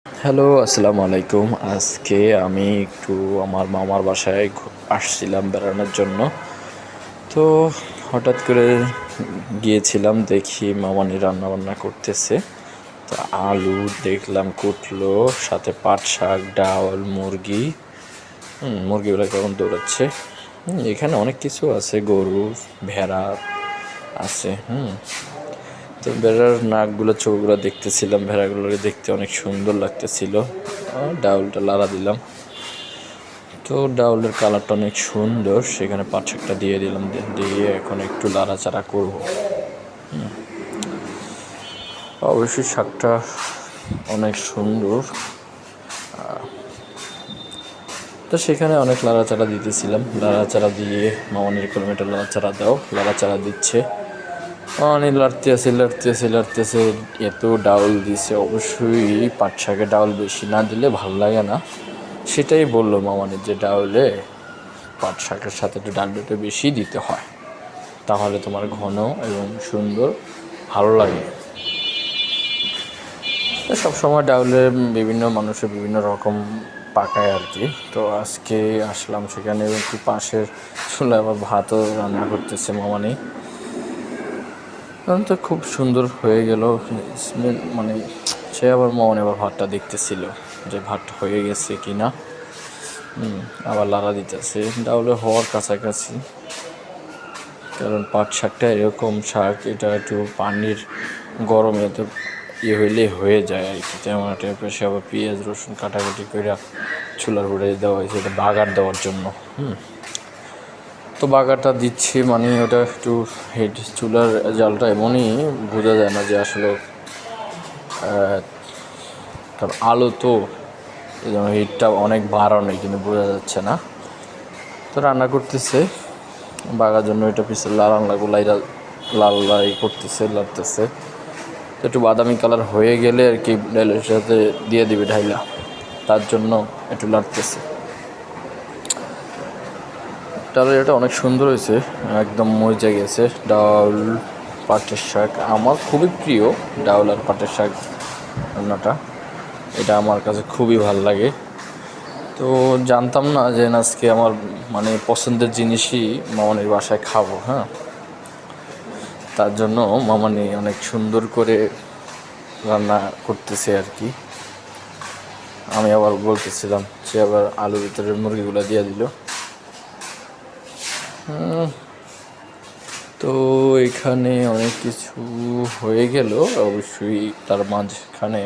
Hello, আসসালামু আলাইকুম। আজকে আমি একটু আমার মামার বাসায় আসছিলাম বেড়ানোর জন্য। তো হঠাৎ করে গিয়েছিলাম, দেখি মামানি রান্নাবান্না করতেছে। তো আলু দেখলাম কুটলো, সাথে পাট শাক, ডাল, মুরগি। মুরগিগুলো কেমন দৌড়াচ্ছে। এখানে অনেক কিছু আছে, গরু, ভেড়া আছে। তো ভেড়ার নাকগুলো, চোখগুলো দেখতেছিলাম, ভেড়াগুলোকে দেখতে অনেক সুন্দর লাগতেছিল। ডাউলটা লাড়া দিলাম, তো ডাউলের কালারটা অনেক সুন্দর, সেখানে পাট শাকটা দিয়ে দিলাম, দিয়ে এখন একটু লাড়াচাড়া করবো। অবশ্যই শাকটা অনেক সুন্দর। তো সেখানে অনেক লাড়াচাড়া দিতেছিলাম, লাড়াচাড়া দিয়ে মামনির কিলোমিটার লাড়াচাড়া দাও, লাড়াচাড়া দিচ্ছে। অনেক লাড়তেছে, এত ডাউল দিছে। অবশ্যই পাট শাকে ডাউল বেশি না দিলে ভালো লাগে না, সেটাই বললো মামানি, যে ডাউলে পাট শাকের সাথে একটু ডালটা বেশি দিতে হয়, তাহলে তোমার ঘন এবং সুন্দর ভালো লাগে। তো সবসময় ডাউলে বিভিন্ন মানুষের বিভিন্ন রকম পাকায় আর কি। তো আজকে আসলাম সেখানে, একটু পাশের চুলায় আবার ভাতও রান্না করতেছে মামানি। তো খুব সুন্দর হয়ে গেল, মানে সে আবার মামানি আবার ভাতটা দেখতেছিল যে ভাতটা হয়ে গেছে কি না। আবার লাড়া দিতেছে, ডাউলে হওয়ার কাছাকাছি। কারণ পাট শাকটা এরকম শাক, এটা একটু পানির গরমে তো হইলে হয়ে যায় আর কি। তেমন একটা সে আবার পেঁয়াজ রসুন কাটাকুটি করে চুলার উপরে দেওয়া হয়েছে, এটা বাগার দেওয়ার জন্য। তো বাগারটা দিচ্ছি, মানে ওটা একটু হেড, চুলার জালটা এমনই বোঝা যায় না যে আসলে কারণ আলো তো, এই জন্য হিটটা অনেক বাড়ানো, কিন্তু বোঝা যাচ্ছে না। তো রান্না করতেছে বাগার জন্য, এটা পিছিয়ে লাল করতেছে, লাড়তেছে। তো একটু বাদামি কালার হয়ে গেলে আর কি ডালের সাথে দিয়ে দিবে ঢাইলা, তার জন্য একটু লাড়তেছে। ডালের এটা অনেক সুন্দর হয়েছে, একদম মজে গেছে। ডাউল, পাটের শাক আমার খুবই প্রিয়, ডাউল আর পাটের শাক রান্নাটা, এটা আমার কাছে খুবই ভালো লাগে। তো জানতাম না যে আজকে আমার মানে পছন্দের জিনিসই মামানির বাসায় খাবো। তার জন্য মামানি অনেক সুন্দর করে রান্না করতেছে আর কি। আমি আবার বলতেছিলাম, সে আবার আলুর ভিতরে মুরগিগুলো দিয়ে দিল। তো এখানে অনেক কিছু হয়ে গেল, অবশ্যই তার মাঝখানে